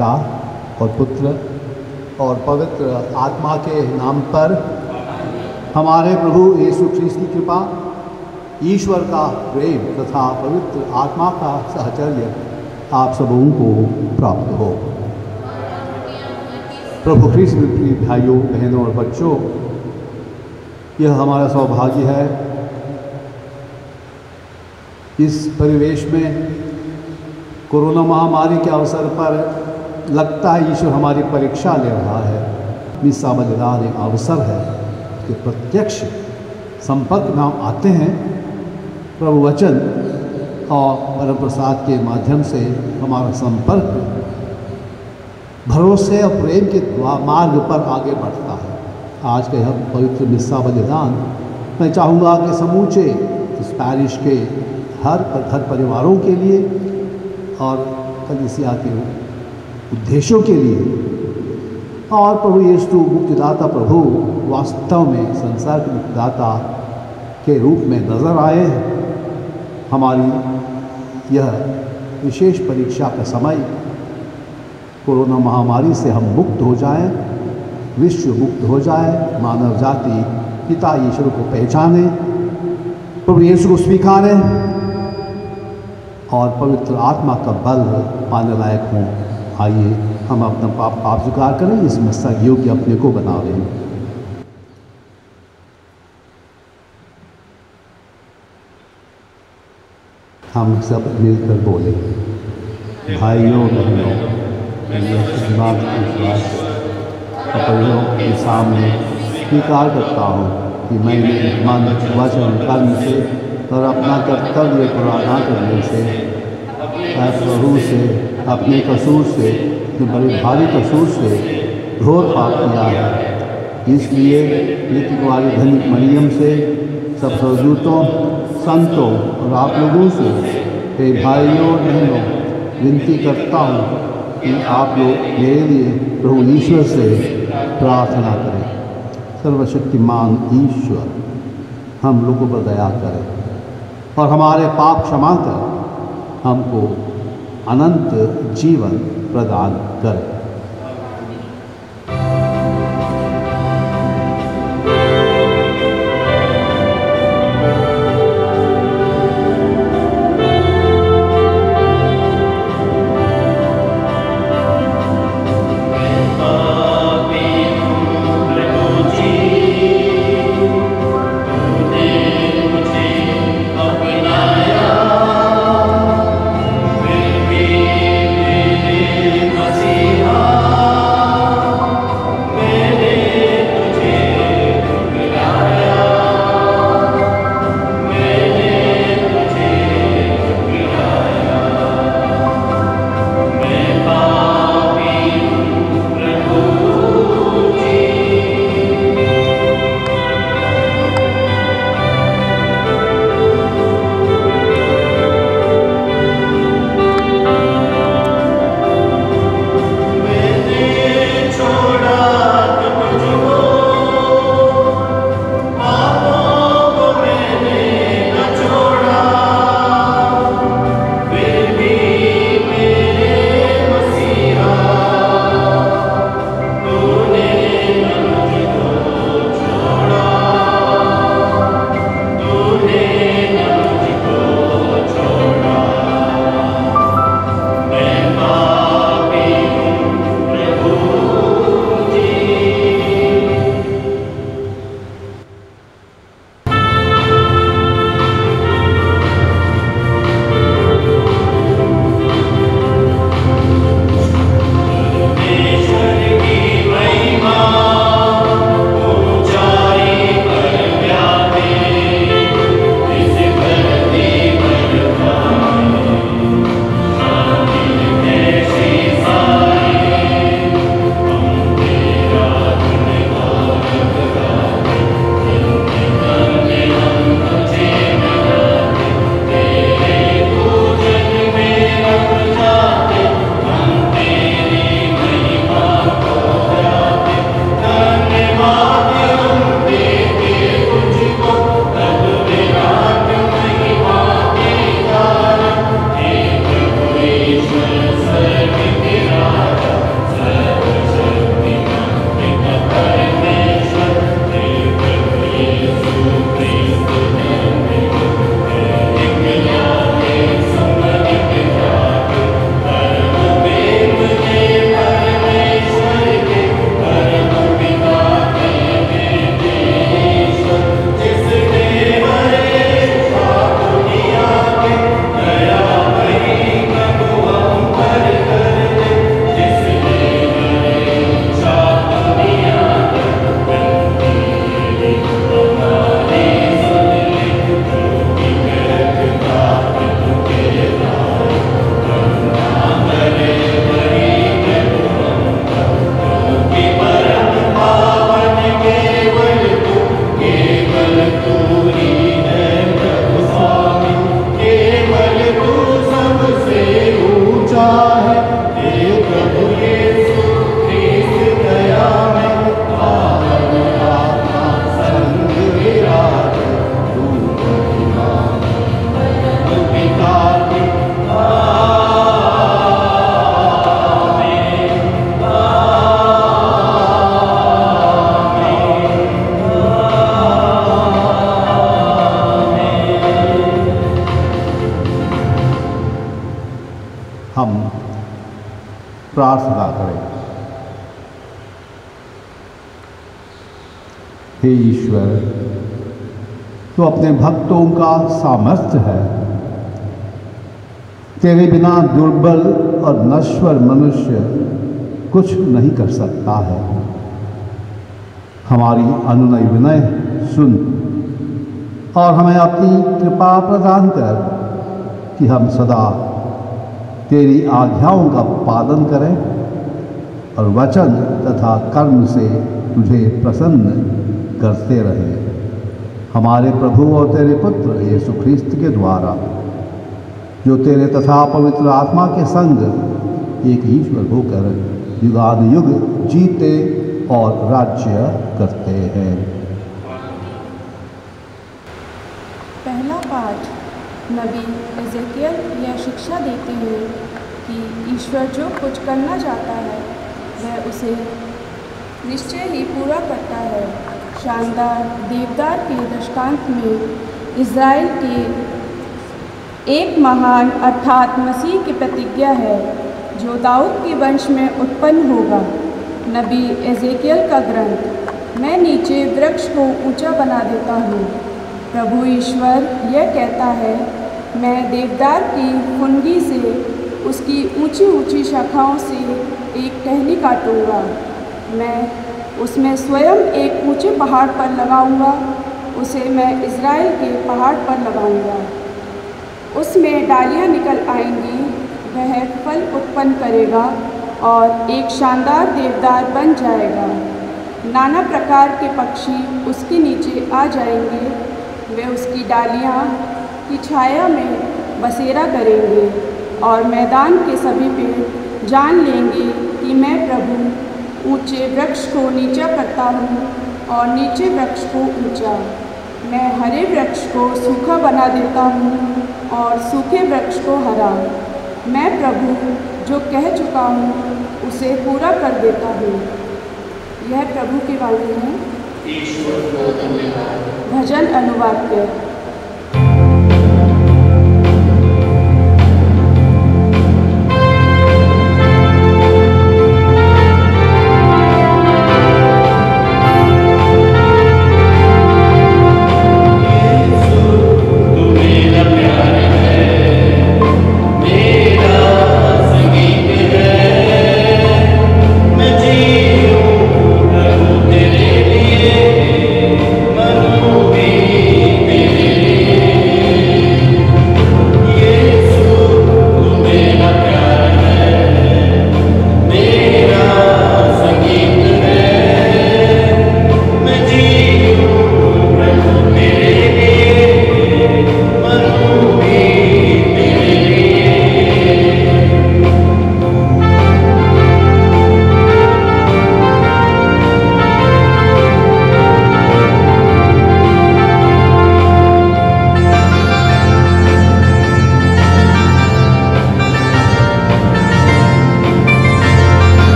पिता और पुत्र और पवित्र आत्मा के नाम पर हमारे प्रभु यीशु ख्रीस्त की कृपा, ईश्वर का प्रेम तथा पवित्र आत्मा का साहचर्य आप सबों को प्राप्त हो। प्रभु ख्रीस्त में प्रिय भाइयों, बहनों और बच्चों, यह हमारा सौभाग्य है इस परिवेश में कोरोना महामारी के अवसर पर लगता है ईश्वर हमारी परीक्षा ले रहा है। मिस्सा बलिदान एक अवसर है कि प्रत्यक्ष संपर्क में हम आते हैं प्रभु वचन और परम प्रसाद के माध्यम से हमारा संपर्क भरोसे और प्रेम के मार्ग पर आगे बढ़ता है। आज के हम पवित्र मिस्सा बलिदान मैं चाहूँगा कि समूचे इस पैरिश के हर परिवारों के लिए और कलीसिया के उद्देश्यों के लिए और प्रभु यीशु मुक्तिदाता प्रभु वास्तव में संसार के मुक्तिदाता के रूप में नजर आए। हमारी यह विशेष परीक्षा का समय, कोरोना महामारी से हम मुक्त हो जाएं, विश्व मुक्त हो जाए, मानव जाति पिता ईश्वर को पहचाने, प्रभु यीशु को स्वीकारें और पवित्र आत्मा का बल पाने लायक हों। आइए हम अपना पाप स्वीकार करें, इस मिस्सा योग्य अपने को बना लें। हम सब मिलकर बोले, भाइयों बहनों, मैं बात के सामने स्वीकार करता हूँ कि मैंने मन वचन कर्म से और अपना कर्तव्य पूरा न करने से प्रभु से अपने कसूर से, बड़े भारी कसूर से घोर पाप किया है। इसलिए नित्य कुमारी धनिक मरियम से, सब स्वर्गदूतों, संतों और आप लोगों से, हे भाइयों और बहनों, विनती करता हूँ कि आप लोग मेरे लिए प्रभु ईश्वर से प्रार्थना करें। सर्वशक्तिमान ईश्वर हम लोगों पर दया करें और हमारे पाप क्षमा कर हमको अनंत जीवन प्रदान करें। See हम प्रार्थना करें। हे ईश्वर, तो अपने भक्तों का सामर्थ्य है। तेरे बिना दुर्बल और नश्वर मनुष्य कुछ नहीं कर सकता है। हमारी अनुनय विनय सुन और हमें अपनी कृपा प्रदान कर कि हम सदा तेरी आज्ञाओं का पालन करें और वचन तथा कर्म से तुझे प्रसन्न करते रहें। हमारे प्रभु और तेरे पुत्र यीशु ख्रीस्त के द्वारा, जो तेरे तथा पवित्र आत्मा के संग एक ईश्वर होकर युगानुयुग जीते और राज्य करते हैं। पहला पाठ। नबी एजेकियल यह शिक्षा देते हैं कि ईश्वर जो कुछ करना चाहता है वह उसे निश्चय ही पूरा करता है। शानदार देवदार के दृष्टांत में इज़राइल के एक महान अर्थात मसीह की प्रतिज्ञा है जो दाऊद के वंश में उत्पन्न होगा। नबी एजेकियल का ग्रंथ। मैं नीचे वृक्ष को ऊंचा बना देता हूँ। प्रभु ईश्वर यह कहता है, मैं देवदार की फुनगी से उसकी ऊंची ऊंची शाखाओं से एक टहनी काटूंगा। मैं उसमें स्वयं एक ऊंचे पहाड़ पर लगाऊंगा। उसे मैं इज़राइल के पहाड़ पर लगाऊंगा। उसमें डालियाँ निकल आएंगी। वह फल उत्पन्न करेगा और एक शानदार देवदार बन जाएगा। नाना प्रकार के पक्षी उसके नीचे आ जाएंगे। वे उसकी डालियाँ की छाया में बसेरा करेंगे और मैदान के सभी पेड़ जान लेंगे कि मैं प्रभु ऊंचे वृक्ष को नीचा करता हूँ और नीचे वृक्ष को ऊंचा। मैं हरे वृक्ष को सूखा बना देता हूँ और सूखे वृक्ष को हरा। मैं प्रभु जो कह चुका हूँ उसे पूरा कर देता हूँ। यह प्रभु की वाणी है। भजन अनुवाक्य।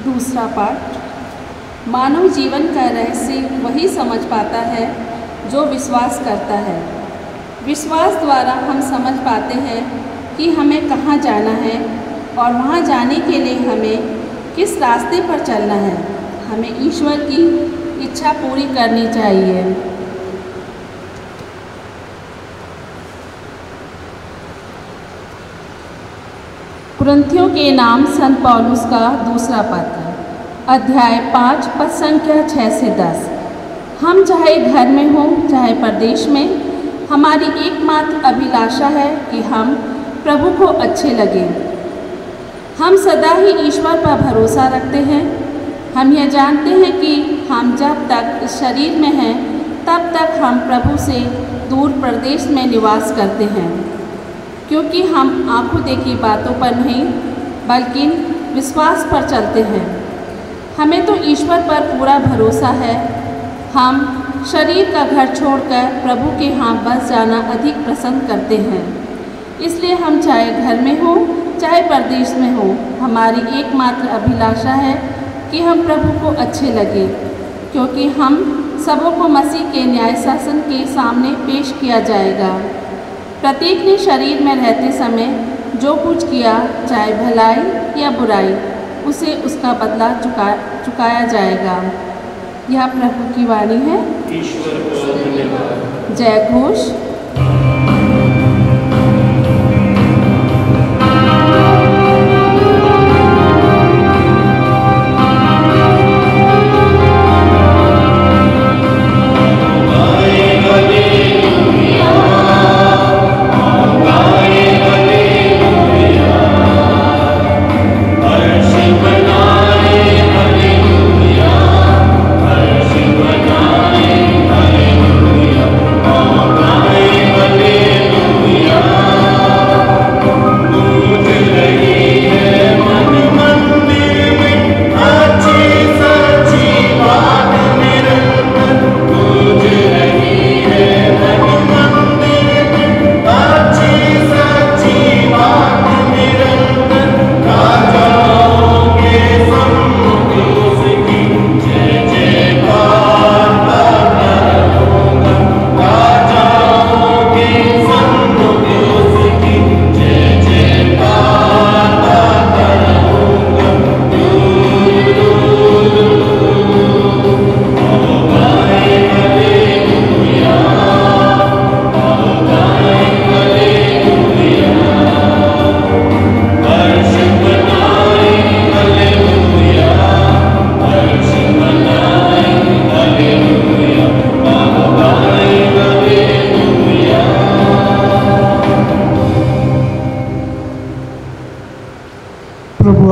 दूसरा पाठ। मानव जीवन का रहस्य वही समझ पाता है जो विश्वास करता है। विश्वास द्वारा हम समझ पाते हैं कि हमें कहाँ जाना है और वहाँ जाने के लिए हमें किस रास्ते पर चलना है। हमें ईश्वर की इच्छा पूरी करनी चाहिए। कुरिन्थियों के नाम संत पौलुस का दूसरा पत्र, अध्याय 5 पद संख्या 6 से 10। हम चाहे घर में हों चाहे परदेश में, हमारी एकमात्र अभिलाषा है कि हम प्रभु को अच्छे लगें। हम सदा ही ईश्वर पर भरोसा रखते हैं। हम यह जानते हैं कि हम जब तक इस शरीर में हैं तब तक हम प्रभु से दूर प्रदेश में निवास करते हैं, क्योंकि हम आंखों देखी बातों पर नहीं बल्कि विश्वास पर चलते हैं। हमें तो ईश्वर पर पूरा भरोसा है। हम शरीर का घर छोड़कर प्रभु के यहाँ बस जाना अधिक पसंद करते हैं। इसलिए हम चाहे घर में हो चाहे परदेश में हो, हमारी एकमात्र अभिलाषा है कि हम प्रभु को अच्छे लगें, क्योंकि हम सबों को मसीह के न्याय शासन के सामने पेश किया जाएगा। प्रत्येक ने शरीर में रहते समय जो कुछ किया, चाहे भलाई या बुराई, उसे उसका बदला चुकाया जाएगा। यह प्रभु की वाणी है। ईश्वर को धन्यवाद। जय घोष।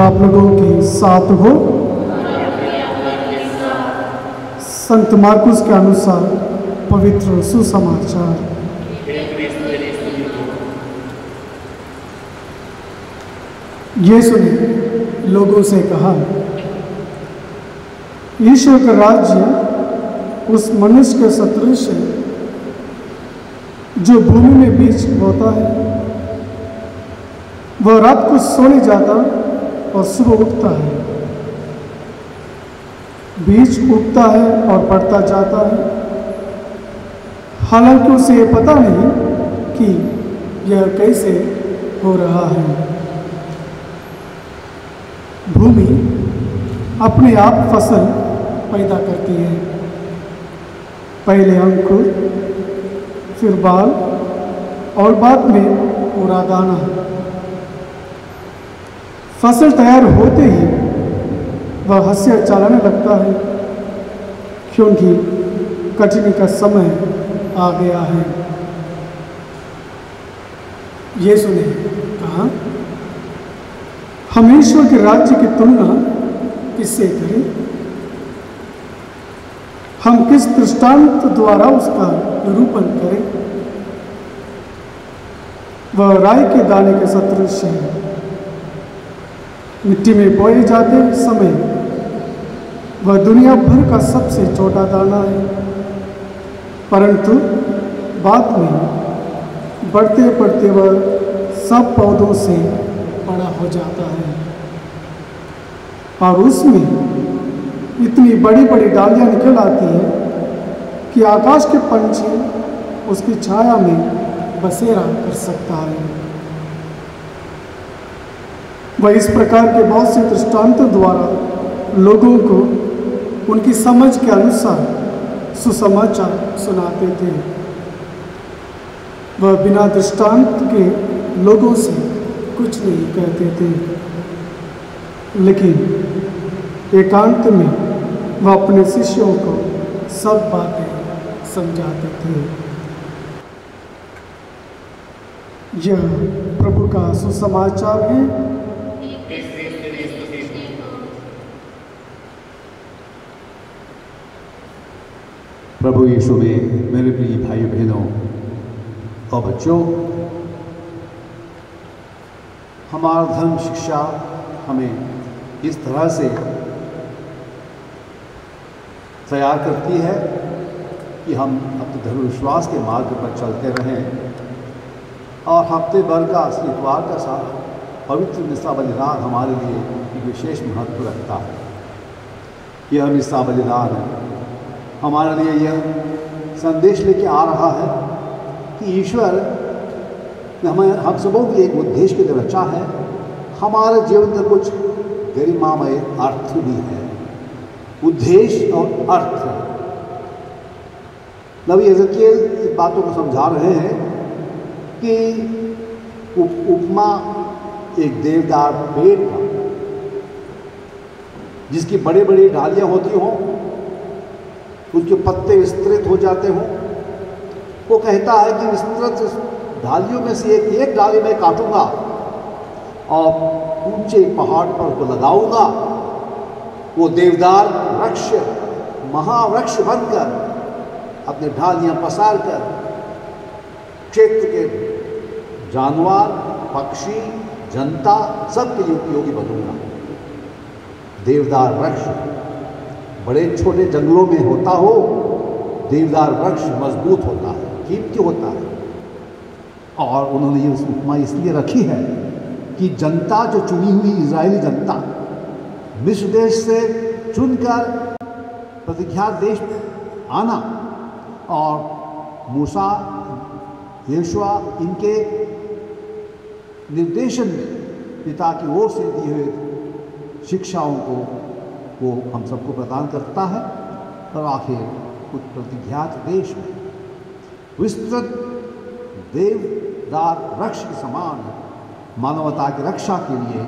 आप लोगों के साथ हो। संत मार्कुस के अनुसार पवित्र सुसमाचार। यीशु ने लोगों से कहा, ईश्वर का राज्य उस मनुष्य के सदृश है जो भूमि में बीज बोता है। वह रात को सोने जाता और सुबह उगता है। बीज उगता है और बढ़ता जाता है, हालांकि उसे ये पता नहीं कि यह कैसे हो रहा है। भूमि अपने आप फसल पैदा करती है, पहले अंकुर, फिर बाल और बाद में पूरा दाना। फसल तैयार होते ही वह हंसिया चलाने लगता है, क्योंकि कटनी का समय आ गया है। यीशु ने कहा, हम ईश्वर के राज्य की तुलना किससे करें? हम किस दृष्टांत द्वारा उसका निरूपण करें? वह राई के दाने के सदृश है। मिट्टी में बोए जाते समय वह दुनिया भर का सबसे छोटा दाना है, परंतु बाद में बढ़ते बढ़ते वह सब पौधों से बड़ा हो जाता है और उसमें इतनी बड़ी बड़ी डालियां निकल आती हैं कि आकाश के पंछी उसकी छाया में बसेरा कर सकता है। वह इस प्रकार के बहुत से दृष्टांतों द्वारा लोगों को उनकी समझ के अनुसार सुसमाचार सुनाते थे। वह बिना दृष्टांत के लोगों से कुछ नहीं कहते थे, लेकिन एकांत में वह अपने शिष्यों को सब बातें समझाते थे। यह प्रभु का सुसमाचार है। प्रभु यीशु में मेरे प्रिय भाई बहनों और बच्चों, हमारा धर्म शिक्षा हमें इस तरह से तैयार करती है कि हम अपने धर्म विश्वास के मार्ग पर चलते रहें और हफ्ते भर का इतवार का सारा पवित्र मिस्सा बलिदान हमारे लिए एक विशेष महत्व रखता है। यह मिस्सा बलिदान हमारे लिए यह संदेश लेके आ रहा है कि ईश्वर ने हम सबों की एक उद्देश्य के लिए रचा है। हमारे जीवन का कुछ गरिमामय अर्थ भी है, उद्देश्य और अर्थ। नबी एजेकियल इस बातों को समझा रहे हैं कि उपमा एक देवदार पेड़ का, जिसकी बड़ी बड़ी डालियां होती हों, उसके पत्ते विस्तृत हो जाते हों। वो कहता है कि विस्तृत डालियों में से एक डाली मैं काटूंगा और ऊंचे पहाड़ पर को लगाऊंगा। वो देवदार वृक्ष महावृक्ष बनकर अपने डालियां पसार कर क्षेत्र के जानवर, पक्षी, जनता सबके लिए उपयोगी बनूंगा। देवदार वृक्ष बड़े छोटे जंगलों में होता हो, देवदार वृक्ष मजबूत होता है, कीमती होता है। और उन्होंने ये उपमा इसलिए रखी है कि जनता, जो चुनी हुई इजरायली जनता, मिस्र देश से चुनकर प्रतिज्ञात देश आना और मूसा, यहोशुआ इनके निर्देशन में पिता की ओर से दिए हुए शिक्षाओं को वो हम सबको प्रदान करता है। और आखिर कुछ प्रतिज्ञात देश में विस्तृत देवदार वृक्ष के समान मानवता की रक्षा के लिए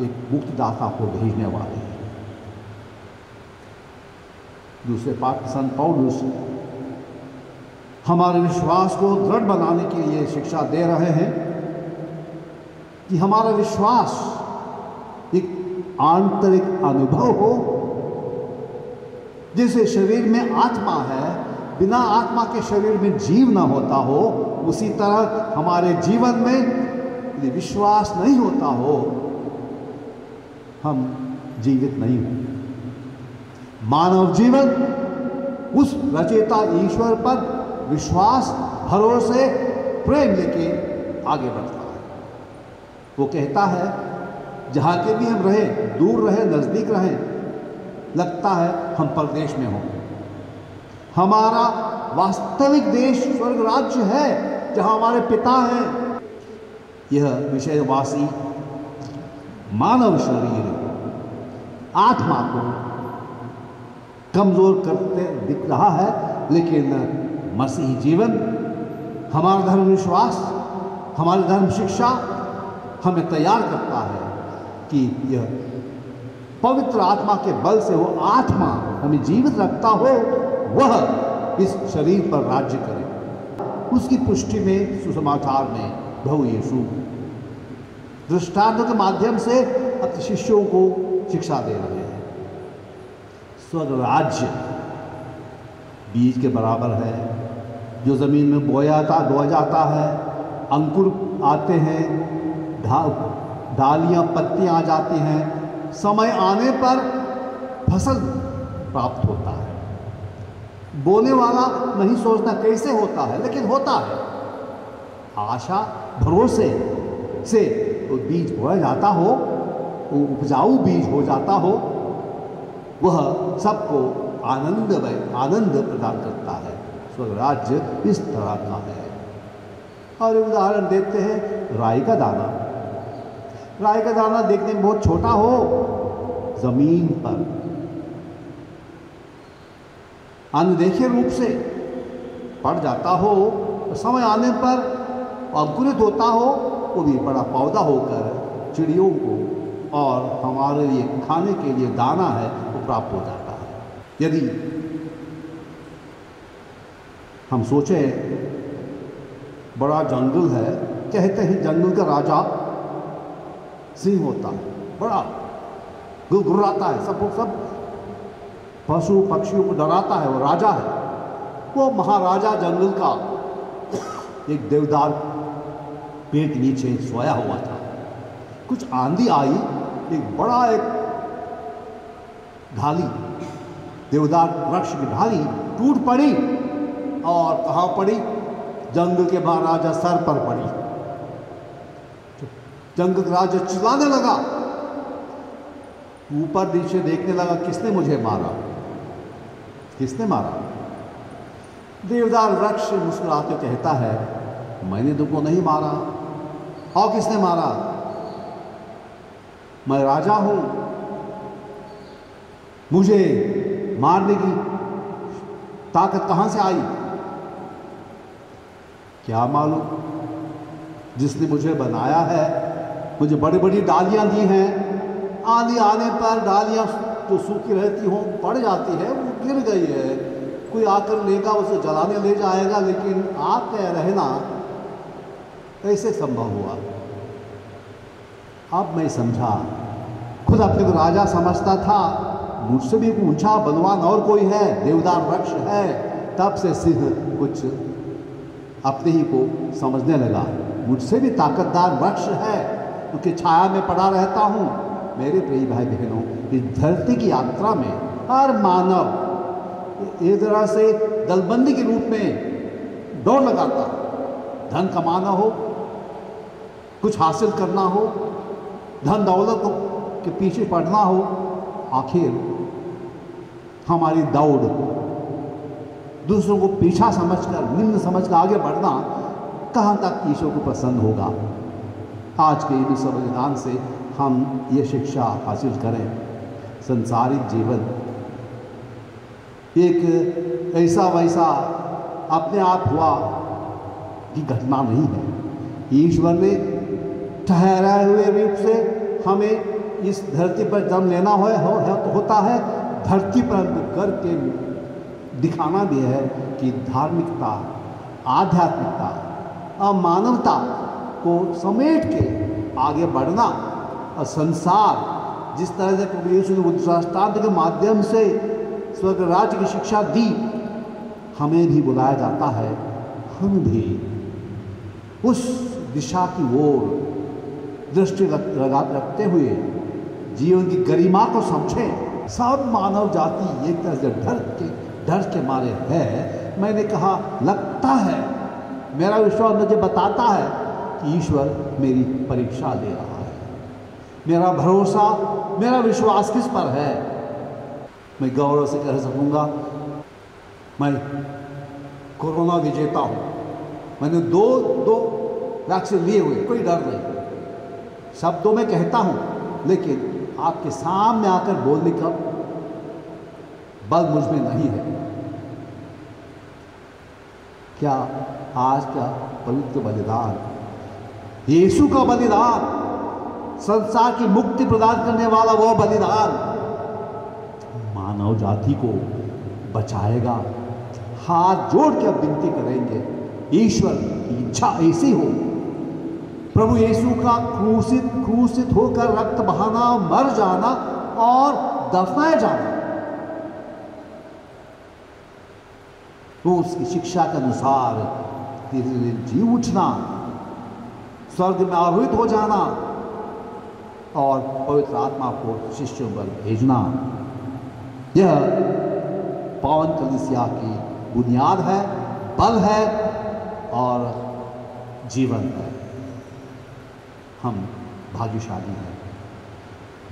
एक मुक्तिदाता को भेजने वाले हैं। दूसरे पाठ संत पौलुस हमारे विश्वास को दृढ़ बनाने के लिए शिक्षा दे रहे हैं कि हमारा विश्वास एक आंतरिक अनुभव हो। जैसे शरीर में आत्मा है, बिना आत्मा के शरीर में जीव ना होता हो, उसी तरह हमारे जीवन में यदि विश्वास नहीं होता हो, हम जीवित नहीं हो। मानव जीवन उस रचयिता ईश्वर पर विश्वास, भरोसे, प्रेम लेके आगे बढ़ता है। वो कहता है जहाँ के भी हम रहें, दूर रहें, नज़दीक रहें, लगता है हम परदेश में हों। हमारा वास्तविक देश स्वर्ग राज्य है, जहाँ हमारे पिता हैं। यह विषयवासी मानव शरीर आत्मा को कमज़ोर करते दिख रहा है, लेकिन मसीही जीवन, हमारा धर्म विश्वास, हमारी धर्म शिक्षा हमें तैयार करता है कि यह पवित्र आत्मा के बल से वो आत्मा हमें जीवित रखता हो, वह इस शरीर पर राज्य करे। उसकी पुष्टि में सुसमाचार में प्रभु यीशु दृष्टांतों के माध्यम से अपने शिष्यों को शिक्षा दे रहे हैं। स्वर्ग राज्य बीज के बराबर है, जो ज़मीन में बोया जाता है, अंकुर आते हैं, डालियाँ पत्तियाँ आ जाती हैं, समय आने पर फसल प्राप्त होता है। बोने वाला नहीं सोचता कैसे होता है, लेकिन होता है। आशा भरोसे से वो बीज बोया जाता हो, वो उपजाऊ बीज हो जाता हो, वह सबको आनंद प्रदान करता है। स्वर्ग राज्य इस तरह का है। और उदाहरण देते हैं राई का दाना। राई का दाना देखने में बहुत छोटा हो, जमीन पर अनदेखे रूप से पड़ जाता हो, समय आने पर अंकुरित होता हो, वो भी बड़ा पौधा होकर चिड़ियों को और हमारे लिए खाने के लिए दाना है वो प्राप्त हो जाता है। यदि हम सोचें बड़ा जंगल है, कहते हैं जंगल का राजा सिंह होता है, बड़ा गुर्राता है, सब पशु पक्षियों को डराता है, वो राजा है। वो महाराजा जंगल का एक देवदार पेड़ के नीचे सोया हुआ था। कुछ आंधी आई, एक बड़ा ढाली, देवदार वृक्ष की ढाली टूट पड़ी और कहाँ पड़ी? जंगल के महाराजा सर पर पड़ी। जंगल का राजा चिल्लाने लगा, ऊपर नीचे देखने लगा, किसने मुझे मारा, किसने मारा? देवदार वृक्ष मुस्कुराते कहता है, मैंने तुमको नहीं मारा। और किसने मारा? मैं राजा हूं, मुझे मारने की ताकत कहां से आई? क्या मालूम, जिसने मुझे बनाया है, मुझे बड़ी बड़ी डालियां दी हैं, आंधी आने पर डालियां जो सूखी रहती हों बढ़ जाती है, वो गिर गई है, कोई आकर लेगा, उसे जलाने ले जाएगा, लेकिन आप कह रहे ना, कैसे संभव हुआ? अब मैं समझा, खुद अपने को राजा समझता था, मुझसे भी ऊंचा बलवान और कोई है, देवदार वृक्ष है। तब से सिंह कुछ अपने ही को समझने लगा, मुझसे भी ताकतदार वृक्ष है, क्योंकि छाया में पड़ा रहता हूँ। मेरे प्रिय भाई बहनों, इस धरती की यात्रा में हर मानव एक तरह से दलबंदी के रूप में दौड़ लगाता है। धन कमाना हो, कुछ हासिल करना हो, धन दौलत के पीछे पड़ना हो, आखिर हमारी दौड़ दूसरों को पीछा समझकर, निम्न समझकर आगे बढ़ना कहाँ तक ईश्वर को पसंद होगा? आज के इस संविधान से हम ये शिक्षा हासिल करें। संसारिक जीवन एक ऐसा वैसा अपने आप हुआ की घटना नहीं है। ईश्वर ने ठहराए हुए रूप से हमें इस धरती पर जन्म लेना होता है, धरती पर करके दिखाना भी है कि धार्मिकता, आध्यात्मिकता और मानवता को समेट के आगे बढ़ना, और संसार जिस तरह से प्रभु यीशु ने दृष्टांत के माध्यम से स्वर्ग राज्य की शिक्षा दी, हमें भी बुलाया जाता है, हम भी उस दिशा की ओर दृष्टि रखते हुए जीवन की गरिमा को समझें। सब मानव जाति एक तरह से डर के मारे है। मैंने कहा, लगता है, मेरा विश्वास मुझे बताता है कि ईश्वर मेरी परीक्षा ले रहा है। मेरा भरोसा, मेरा विश्वास किस पर है? मैं गौरव से कह सकूँगा, मैं कोरोना विजेता हूँ। मैंने दो वैक्सीन लिए हुए, कोई डर नहीं। शब्दों में कहता हूँ, लेकिन आपके सामने आकर बोलने का बल मुझ में नहीं है। क्या आज का पवित्र बलिदान, यीशु का बलिदान, संसार की मुक्ति प्रदान करने वाला वो बलिदान मानव जाति को बचाएगा? हाथ जोड़ के अब विनती करेंगे, ईश्वर की इच्छा ऐसी हो, प्रभु यीशु का क्रूसित होकर रक्त बहाना, मर जाना और दफनाए जाना, तो उसकी शिक्षा के अनुसार धीरे धीरे जी उठना, स्वर्ग में आरोहित हो जाना और पवित्र आत्मा को शिष्यों पर भेजना। यह पावन कलीसिया की बुनियाद है, बल है और जीवन है। हम भाग्यशाली हैं।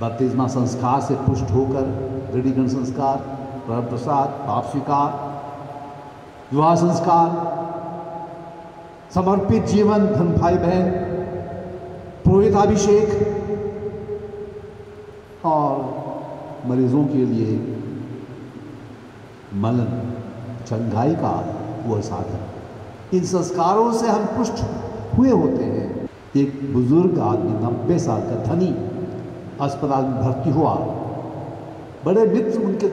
बपतिस्मा संस्कार से पुष्ट होकर दृढ़ीकरण संस्कार, प्रभु प्रसाद, पाप स्वीकार, विवाह संस्कार, समर्पित जीवन, धन भाई बहन, पुरोहिताभिषेक और मरीजों के लिए मलन चंगाई का वह साधन। इन संस्कारों से हम पुष्ट हुए होते हैं। एक बुज़ुर्ग आदमी 90 साल का धनी अस्पताल में भर्ती हुआ। बड़े मित्र उनके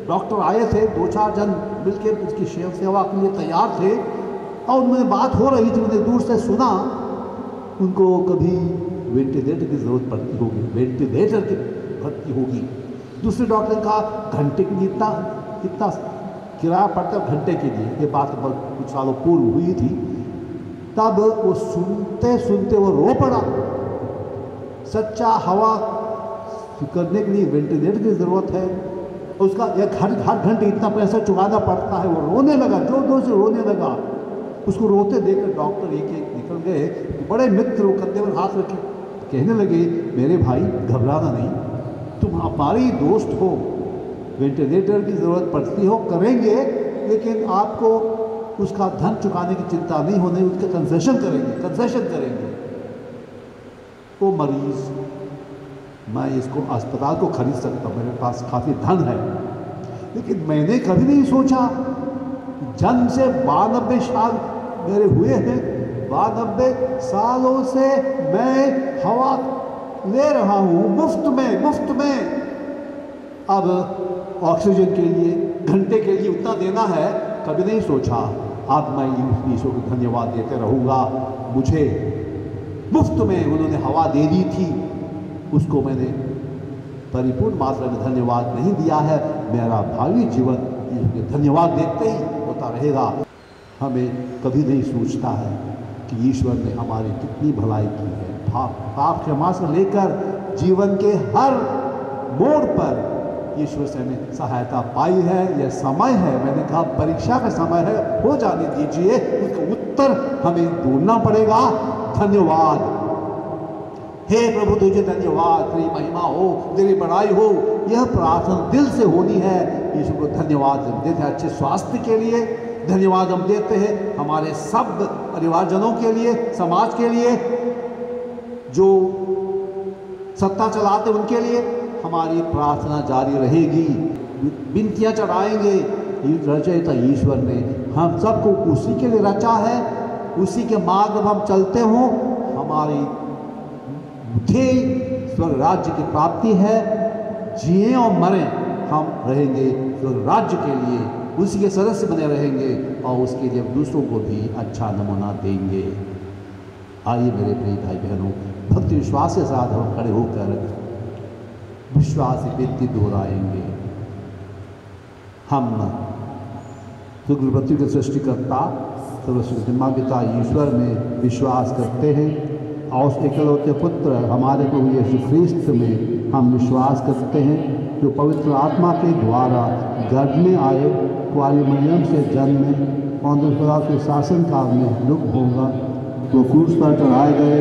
डॉक्टर आए थे, 2-4 जन मिलकर उसकी सेवा के लिए तैयार थे और उनमें बात हो रही थी। उन्हें दूर से सुना उनको कभी वेंटिलेटर की ज़रूरत पड़ती होगी, वेंटिलेटर की भर्ती होगी। दूसरे डॉक्टर ने कहा घंटे के लिए इतना किराया पड़ता है घंटे के लिए। ये बात कुछ सालों पूर्व हुई थी। तब वो सुनते सुनते वो रो पड़ा। सच्चा हवा करने के लिए वेंटिलेटर की ज़रूरत है, उसका एक हर घंटे इतना पैसा चुकाना पड़ता है। वो रोने लगा, जोर से रोने लगा। उसको रोते देखकर डॉक्टर एक एक निकल गए। बड़े मित्र वो कंधे पर हाथ रखे कहने लगे, मेरे भाई घबराना नहीं, तुम हमारे ही दोस्त हो, वेंटिलेटर की ज़रूरत पड़ती हो करेंगे, लेकिन आपको उसका धन चुकाने की चिंता नहीं होने, उसका कंसेशन करेंगे। वो मरीज़, मैं इसको अस्पताल को खरीद सकता हूँ, मेरे पास काफ़ी धन है, लेकिन मैंने कभी नहीं सोचा जन्म से 92 साल मेरे हुए हैं, 92 सालों से मैं हवा ले रहा हूँ मुफ्त में। अब ऑक्सीजन के लिए घंटे के लिए उतना देना है, कभी नहीं सोचा। अब मैं ईश्वर को धन्यवाद देते रहूँगा। मुझे मुफ्त में उन्होंने हवा दे दी थी, उसको मैंने परिपूर्ण मात्रा में धन्यवाद नहीं दिया है। मेरा भावी जीवन ईश्वर धन्यवाद देते ही होता रहेगा। हमें कभी नहीं सोचता है कि ईश्वर ने हमारी कितनी भलाई की है। पाप क्षमा से लेकर जीवन के हर मोड़ पर ईश्वर से हमें सहायता पाई है। यह समय है, मैंने कहा परीक्षा का समय है, हो जाने दीजिए, उसका उत्तर हमें ढूंढना पड़ेगा। धन्यवाद, हे प्रभु तुझे धन्यवाद, तेरी महिमा हो, तेरी बड़ाई हो। यह प्रार्थना दिल से होनी है। ईश्वर को धन्यवाद हम देते हैं अच्छे स्वास्थ्य के लिए, धन्यवाद हम देते हैं हमारे सब परिवारजनों के लिए, समाज के लिए, जो सत्ता चलाते उनके लिए। हमारी प्रार्थना जारी रहेगी, विनतियाँ चढ़ाएंगे। रचयिता ईश्वर ने हम सबको उसी के लिए रचा है, उसी के मार्ग पर हम चलते हों। हमारी ध्येय स्वर्ग राज्य की प्राप्ति है। जिए और मरें हम रहेंगे स्वर्ग राज्य के लिए, उसी के सदस्य बने रहेंगे और उसके लिए दूसरों को भी अच्छा नमूना देंगे। आइए मेरे प्रिय भाई बहनों, भक्ति विश्वास के साथ हम खड़े होकर विश्वास की बेनती दोहराएंगे। हम शुक्र पृथ्वी के सृष्टिकर्ता सर्वश्रेष्ठ पिता ईश्वर में विश्वास करते हैं और उस इकलौते पुत्र हमारे प्रभु यीशु ख्रीस्त में हम विश्वास करते हैं, जो पवित्र आत्मा के द्वारा गर्भ में आए, कुआरी मरियम से जन्मे, पौंतियुस पिलातुस के शासन काल में दुख भोगा, वो क्रूस पर चढ़ाए गए,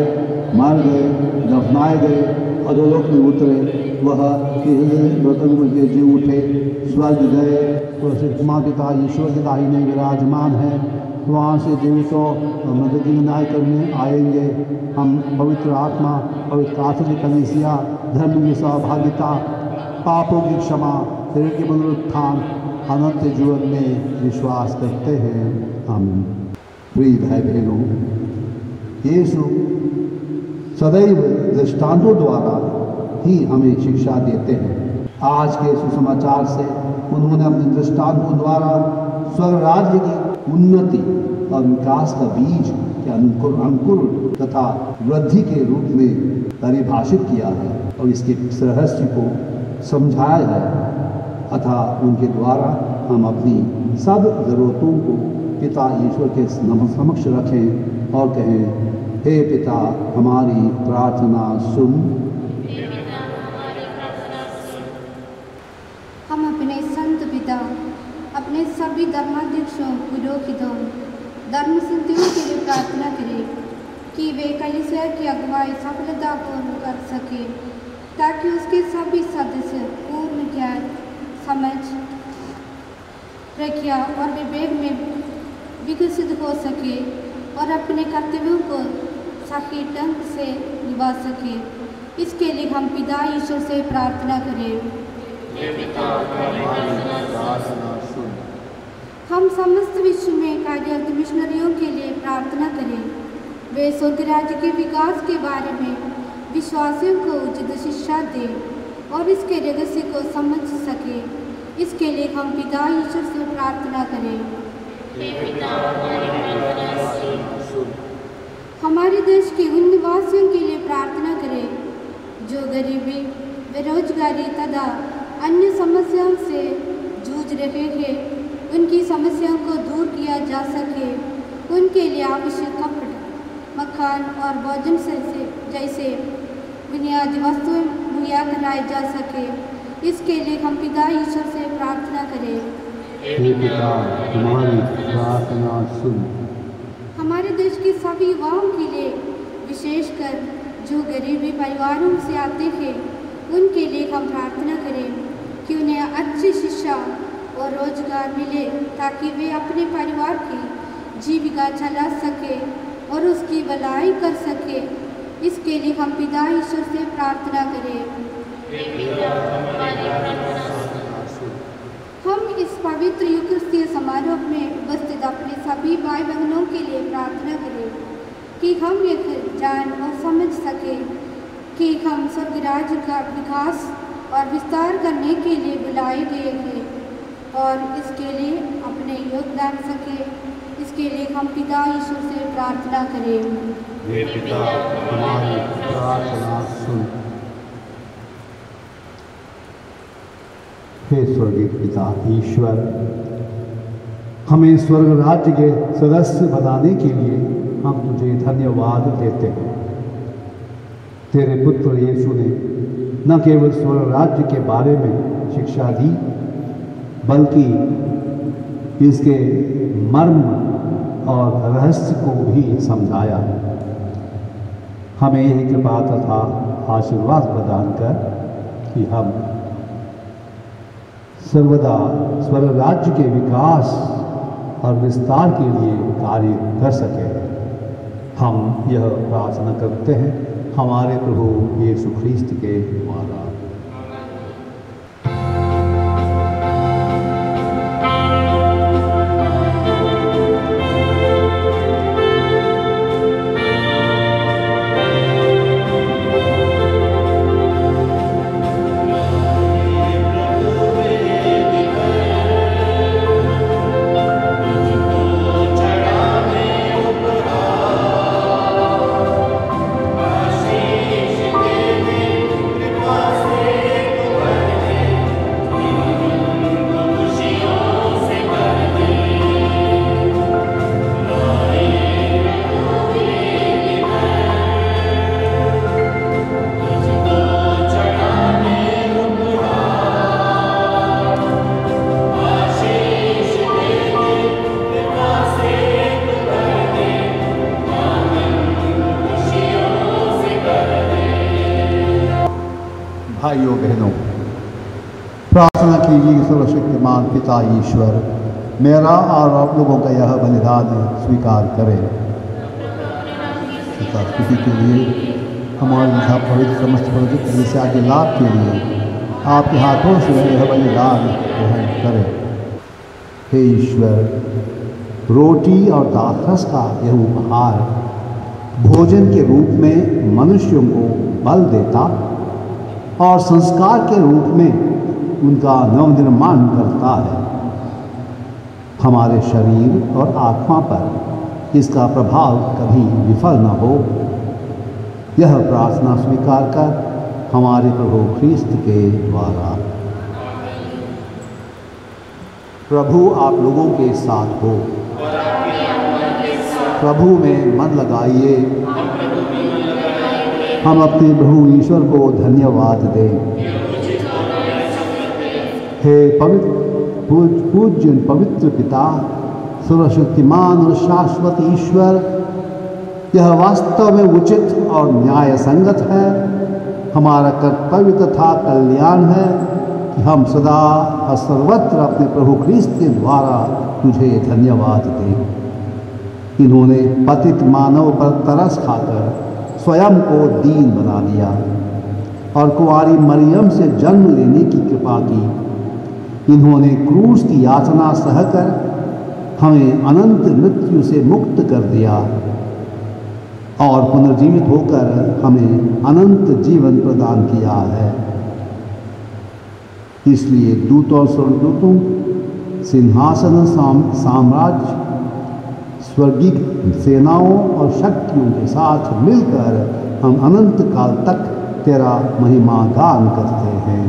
मर गए, दफनाए गए, अधोलोक में उतरे, वह के जी उठे, स्वर्ग गए, तो पिता ईश्वर के दाहिने विराजमान है, वहाँ से जीवितों मदद की न्याय करने आएंगे। हम पवित्र आत्मा, पवित्र कैथोलिक कलीसिया, धर्म की सहभागिता, पापों की क्षमा, शरीर के पुनरुत्थान, अनंत जीवन में विश्वास करते हैं। आमीन। प्रिय भाई बहनों, यीशु सदैव दृष्टांतों द्वारा ही हमें शिक्षा देते हैं। आज के सुसमाचार से उन्होंने अपने दृष्टांतों द्वारा स्वर्ग राज्य की उन्नति और विकास का बीज के अंकुर तथा वृद्धि के रूप में परिभाषित किया है और इसके रहस्य को समझाया है। अतः उनके द्वारा हम अपनी सब ज़रूरतों को पिता ईश्वर के समक्ष रखें और कहें, हे पिता हमारी प्रार्थना सुन। हम अपने संत पिता, अपने सभी धर्माध्यक्षों, पुरोहितों, धर्म सिद्धियों के लिए प्रार्थना करें कि वे कलीसिया की अगुवाई सफलतापूर्वक कर सके, ताकि उसके सभी सदस्य पूर्ण ज्ञान, समझ, प्रज्ञा और विवेक में विकसित हो सके और अपने कर्तव्यों को सही ढंग से निभा सके। इसके लिए हम पिता ईश्वर से प्रार्थना करें। हम समस्त विश्व में कार्यरत मिशनरियों के लिए प्रार्थना करें वे स्वर्ग राज्य के विकास के बारे में विश्वासियों को उचित शिक्षा दे और इसके रहस्य को समझ सके। इसके लिए हम पिता ईश्वर से प्रार्थना करें। हमारे देश के उन निवासियों के लिए प्रार्थना करें जो गरीबी, बेरोजगारी तथा अन्य समस्याओं से जूझ रहे हैं। उनकी समस्याओं को दूर किया जा सके। उनके लिए आवश्यक कपड़े, मकान और भोजन जैसे बुनियादी वस्तुएं मुहैया कराई जा सके। इसके लिए हम पिता ईश्वर से प्रार्थना करें। हे पिता, तुम्हारी प्रार्थना सुन। हमारे देश के सभी युवाओं के लिए, विशेषकर जो गरीबी परिवारों से आते हैं, उनके लिए हम प्रार्थना करें कि उन्हें अच्छी शिक्षा और रोजगार मिले ताकि वे अपने परिवार की जीविका चला सके और उसकी भलाई कर सके। इसके लिए हम पिता ईश्वर से प्रार्थना करें। हम इस पवित्र यूकरिस्तीय समारोह में उपस्थित अपने सभी भाई बहनों के लिए प्रार्थना करें कि हम यह जान और समझ सकें कि हम स्वर्ग राज्य का विकास और विस्तार करने के लिए बुलाए गए हैं और इसके लिए अपने योगदान सके। इसके लिए हम पिता ईश्वर से प्रार्थना करें। हे पिता, हमारी प्रार्थना सुन। हे स्वर्गीय पिता ईश्वर, हमें स्वर्ग राज्य के सदस्य बनाने के लिए हम तुझे धन्यवाद देते हैं। तेरे पुत्र यीशु ने न केवल स्वर्ग राज्य के बारे में शिक्षा दी, बल्कि इसके मर्म और रहस्य को भी समझाया। हमें यही कृपा तथा आशीर्वाद प्रदान कर कि हम सर्वदा स्वर्ग राज्य के विकास और विस्तार के लिए कार्य कर सकें। हम यह प्रार्थना करते हैं हमारे प्रभु यीशु ख्रीस्त के द्वारा। भाइयों बहनों, प्रार्थना कीजिए सर्वशक्तिमान पिता ईश्वर मेरा और आप लोगों का यह बलिदान स्वीकार करें। स्तुति के लिए हमारे लिखा पवित्र समस्त पवित्र कलीसिया के लाभ के लिए आपके हाथों से यह बलिदान ग्रहण करें। हे ईश्वर, रोटी और दाखरस का यह उपहार भोजन के रूप में मनुष्यों को बल देता और संस्कार के रूप में उनका नवनिर्माण करता है। हमारे शरीर और आत्मा पर इसका प्रभाव कभी विफल न हो, यह प्रार्थना स्वीकार कर हमारे प्रभु ख्रीस्त के द्वारा। प्रभु आप लोगों के साथ हो। प्रभु में मन लगाइए। हम अपने प्रभु ईश्वर को धन्यवाद दें। हे पूज्य पवित्र पिता, सर्वशक्तिमान और शाश्वत ईश्वर, यह वास्तव में उचित और न्याय संगत है, हमारा कर्तव्य तथा कल्याण है कि हम सदा और सर्वत्र अपने प्रभु ख्रीस्त के द्वारा तुझे धन्यवाद दें। इन्होंने पतित मानव पर तरस खाकर स्वयं को दीन बना दिया और कुंवारी मरियम से जन्म लेने की कृपा की। इन्होंने क्रूस की यातना सहकर हमें अनंत मृत्यु से मुक्त कर दिया। और पुनर्जीवित होकर हमें अनंत जीवन प्रदान किया है। इसलिए दूतों और स्वर्गदूतों, सिंहासन, साम्राज्य, स्वर्गीय सेनाओं और शक्तियों के साथ मिलकर हम अनंत काल तक तेरा महिमा गान करते हैं।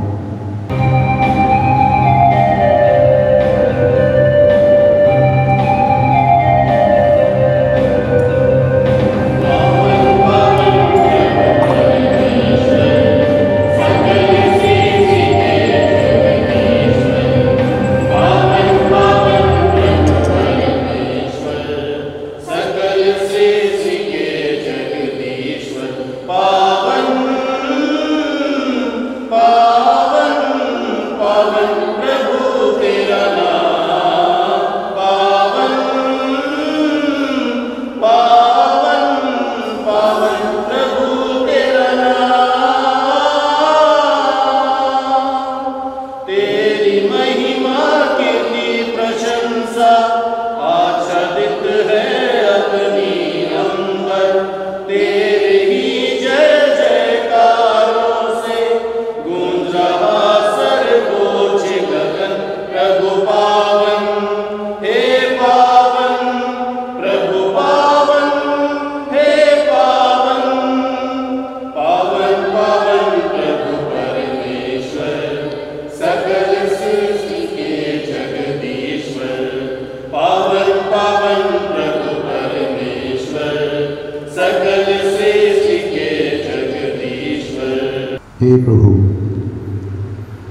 हे प्रभु,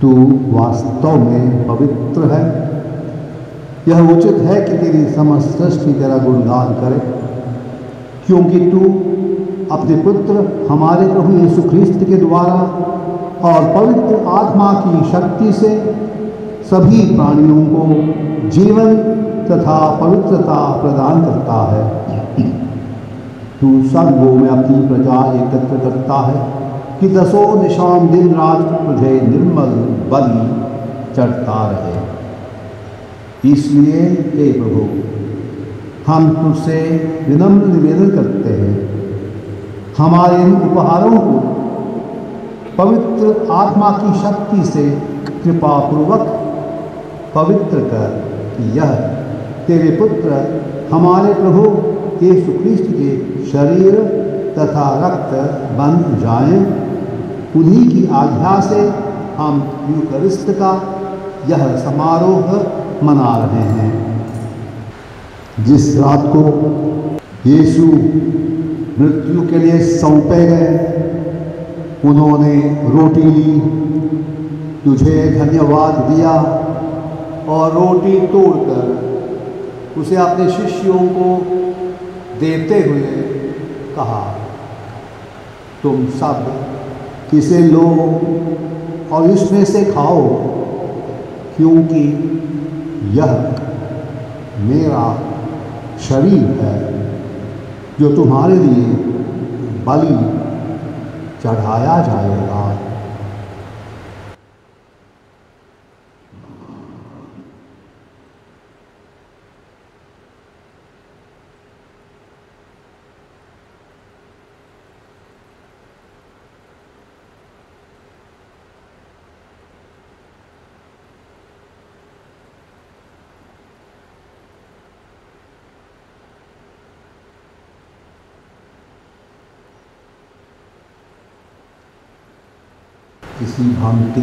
तू वास्तव में पवित्र है। यह उचित है कि तेरी समस्त सृष्टि तेरा गुणगान करे, क्योंकि तू अपने पुत्र हमारे प्रभु यीशु ख्रीस्त के द्वारा और पवित्र आत्मा की शक्ति से सभी प्राणियों को जीवन तथा पवित्रता प्रदान करता है। तू स्वर्गों में अपनी प्रजा एकत्र करता है कि दसों दिशाओं दिन रात तुझे निर्मल बलि चढ़ता रहे। इसलिए हे प्रभु, हम तुझसे विनम्र निवेदन करते हैं, हमारे इन उपहारों को पवित्र आत्मा की शक्ति से कृपापूर्वक पवित्र कर, कि यह तेरे पुत्र हमारे प्रभु यीशु ख्रीस्त के शरीर तथा रक्त बन जाएं। उन्हीं की आज्ञा से हम यूकरिस्त का यह समारोह मना रहे हैं। जिस रात को यीशु मृत्यु के लिए सौंपे गए, उन्होंने रोटी ली, तुझे धन्यवाद दिया और रोटी तोड़कर उसे अपने शिष्यों को देते हुए कहा, तुम सब इसे लो और इसमें से खाओ, क्योंकि यह मेरा शरीर है जो तुम्हारे लिए बलि चढ़ाया जाएगा। इसी भांति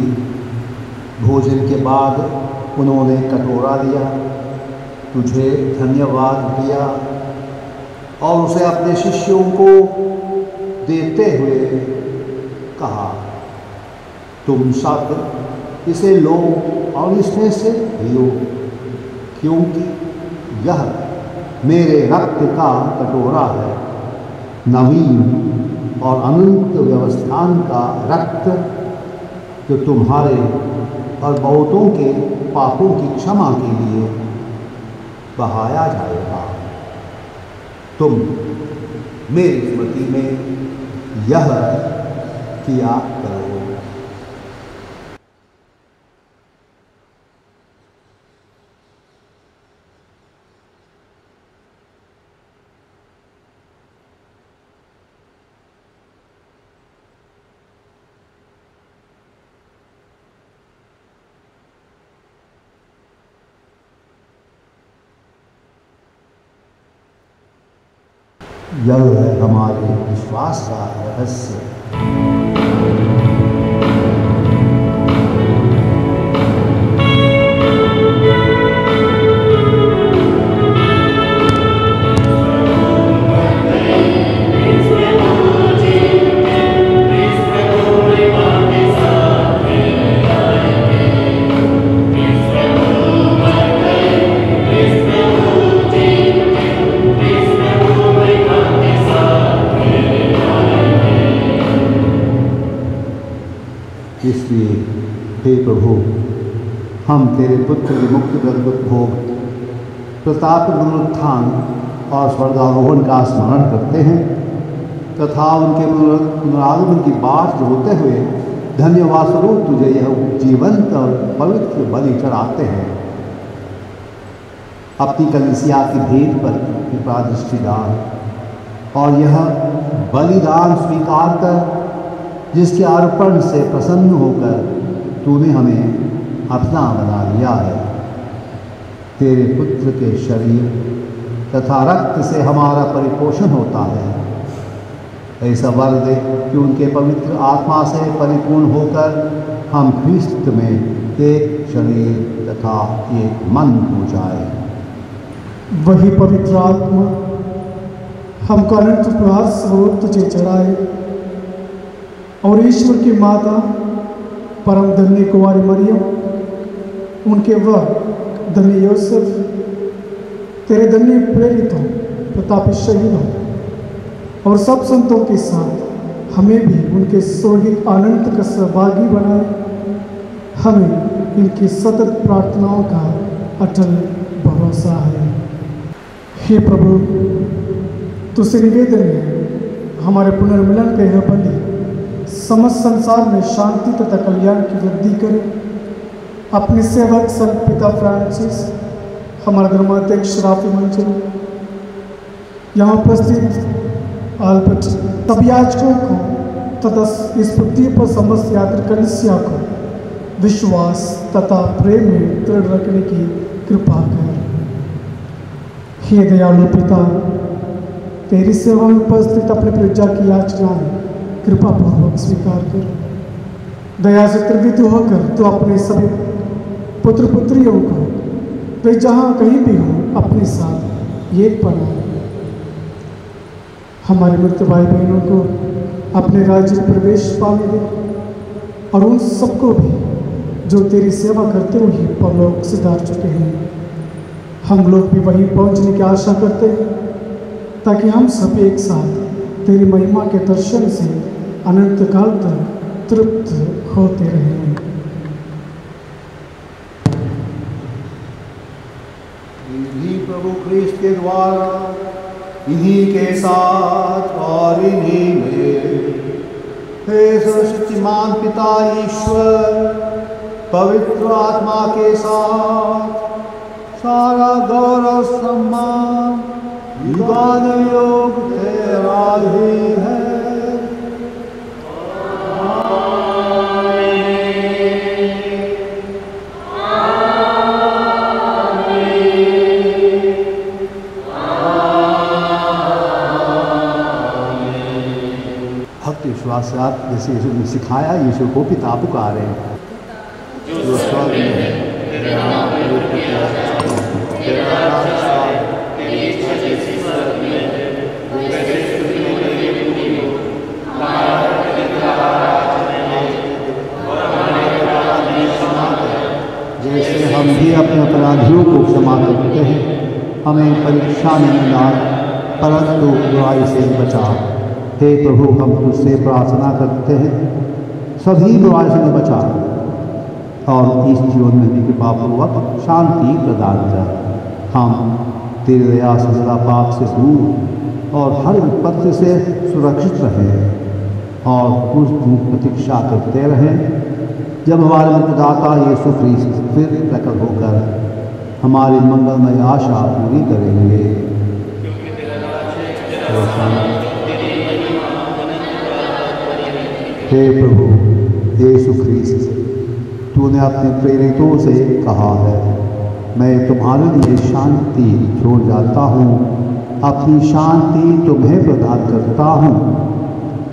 भोजन के बाद उन्होंने कटोरा लिया, तुझे धन्यवाद दिया और उसे अपने शिष्यों को देते हुए कहा, तुम सब इसे लो और इसमें से पियो, क्योंकि यह मेरे रक्त का कटोरा है, नवीन और अनंत व्यवस्थान का रक्त, जो तुम्हारे और बहुतों के पापों की क्षमा के लिए बहाया जाएगा। तुम मेरी स्मृति में यह किया करो। यह है हमारे विश्वास का रहस्य। इसलिए हे प्रभु, हम तेरे पुत्र की मुक्ति प्रदत्त भोग, प्रताप पुनरुत्थान और स्वर्गारोहण का स्मरण करते हैं तथा उनके पुनरागमन की बाट जोते हुए धन्यवाद स्वरूप तुझे यह जीवंत और पवित्र बलि चढ़ाते हैं। अपनी कलीसिया की भेंट पर कृपा दृष्टि डाल और यह बलिदान स्वीकार कर, जिसके अर्पण से प्रसन्न होकर तूने हमें अपना बना लिया है। तेरे पुत्र के शरीर तथा रक्त से हमारा परिपोषण होता है। ऐसा वर दे कि उनके पवित्र आत्मा से परिपूर्ण होकर हम ख्रिस्त में एक शरीर तथा एक मन हो जाए। वही पवित्र आत्मा हमको अनंत उपहार स्वरूप तुझे चढ़ाए और ईश्वर की माता परम धन्य कुंवारी मरियम, उनके वह धन्य यूसुफ, तेरे धन्य प्रेरितों, प्रतापी शहीदों और सब संतों के साथ हमें भी उनके स्वर्गीय आनंद का सहभागी बनाए। हमें इनकी सतत प्रार्थनाओं का अटल भरोसा है। हे प्रभु, तुझसे निवेदन है, हमारे पुनर्मिलन का यह बलि समस्त संसार में शांति तथा कल्याण की वृद्धि करे। अपने सेवक संत पिता फ्रांसिस, हमारा धर्माध्यक्ष राफी मंजिल, यहाँ उपस्थित आल्बर्ट, सभी याजकों को तथा इस पृथ्वी पर समस्त यात्री कलीसिया को विश्वास तथा प्रेम में दृढ़ रखने की कृपा कर। हे दयालु पिता, तेरी सेवा में उपस्थित अपने प्रजा की याचनाएं कृपा पूर्वक स्वीकार कर। दया से त्रिवित होकर तो अपने सभी पुत्र पुत्रियों को वे जहाँ कहीं भी हों अपने साथ एक बनाए। हमारे मृत भाई बहनों को अपने राज्य में प्रवेश पाने दे और उन सबको भी जो तेरी सेवा करते हुए परलोक सिधार चुके हैं। हम लोग भी वहीं पहुँचने की आशा करते हैं ताकि हम सब एक साथ तेरी महिमा के दर्शन से अनंत काल तक तृप्त होते रहें। इन्हीं प्रभु ख्रीस्त के द्वारा, इन्हीं के साथ और इन्हीं में, हे सर्वशक्तिमान पिता ईश्वर, पवित्र आत्मा के साथ सारा गौरव सम्मान युगानुयोग तेरा ही है। भक्ति विश्वास से आप जैसे यीशु ने सिखाया, यीशु को पिता पुकारे। जो स्वर्ग में है, तेरा नाम पवित्र किया जाए, तेरा राज्य आए, तेरी इच्छा जैसी स्वर्ग में है वैसे पृथ्वी में भी हो। हमारा प्रतिदिन आहार आज हमें दे और हमारे अपराध हमें क्षमा कर, जैसे हम भी अपने अपराधियों को क्षमा करते हैं। हमें परीक्षा में न डाल, परंतु बुराई से बचा। हे प्रभु, हम तुझसे प्रार्थना करते हैं, सभी बुराई से बचा और इस जीवन में भी कृपापूर्वक शांति प्रदान कर। हम तेरी दया से सदा पाप से दूर और हर विपत्ति से सुरक्षित रहें और उस दिन प्रतीक्षा करते रहें जब हमारे मुक्तिदाता यीशु ख्रीस्त फिर प्रकट होकर हमारी मंगलमय आशा पूरी करेंगे। हे प्रभु यीशु ख्रीस्त, तूने अपने प्रेरितों से कहा है, मैं तुम्हारे लिए शांति छोड़ जाता हूँ, अपनी शांति तुम्हें प्रदान करता हूँ।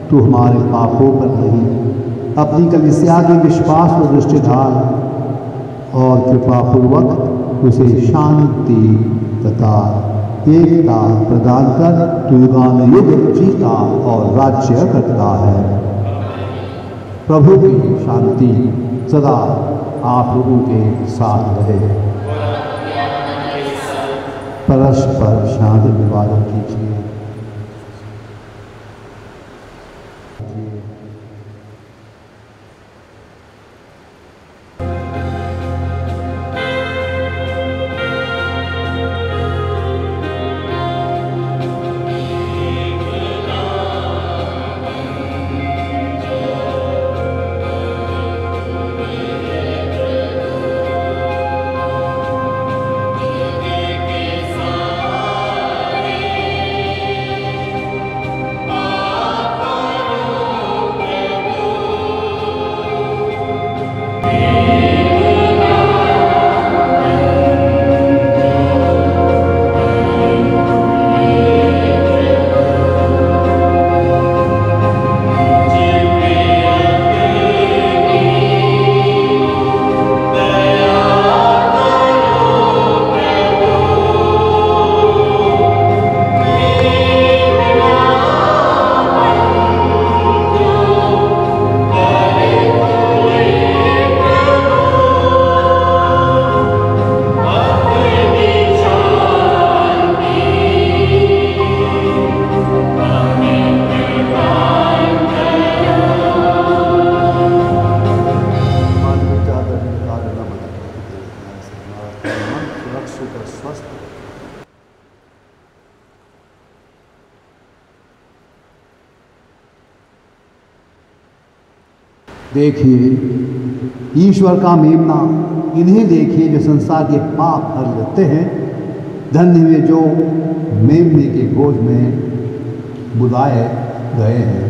तू हमारे पापों पर नहीं, अपनी कलीसिया के विश्वास पर दृष्टि डाल और कृपापूर्वक उसे शांति तथा एकता प्रदान कर युगानुयुग जीता और राज्य करता है। प्रभु की शांति सदा आप लोगों के साथ रहे। परस्पर शांति निवारण कीजिए। देखिए ईश्वर का मेमना, इन्हें देखिए जो संसार के पाप हर लेते हैं। धन्य वे जो मेमने के भोज में बुलाए गए हैं।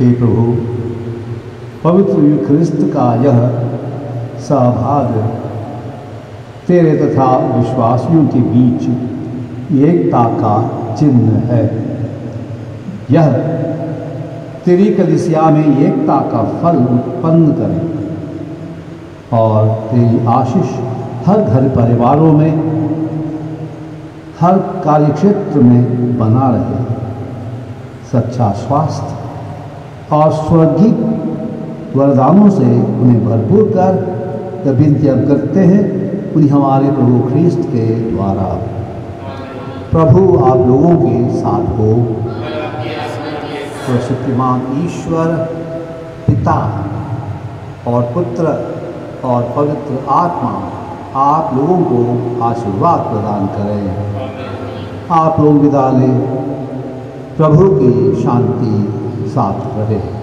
हे प्रभु, पवित्र यूखरिस्त का यह सहभाग तेरे तथा विश्वासियों के बीच एकता का चिन्ह है। यह तेरी कलीसिया में एकता का फल उत्पन्न करे और तेरी आशीष हर घर परिवारों में, हर कार्यक्षेत्र में बना रहे। सच्चा स्वास्थ्य और स्वर्गीय वरदानों से उन्हें भरपूर कर विनती अब करते हैं उन्हीं हमारे प्रभु ख्रीस्त के द्वारा। प्रभु आप लोगों के साथ हो। सर्वशक्तिमान ईश्वर पिता और पुत्र और पवित्र आत्मा आप लोगों को आशीर्वाद प्रदान करें। आप लोग विदा लें। प्रभु की शांति साथ रहे।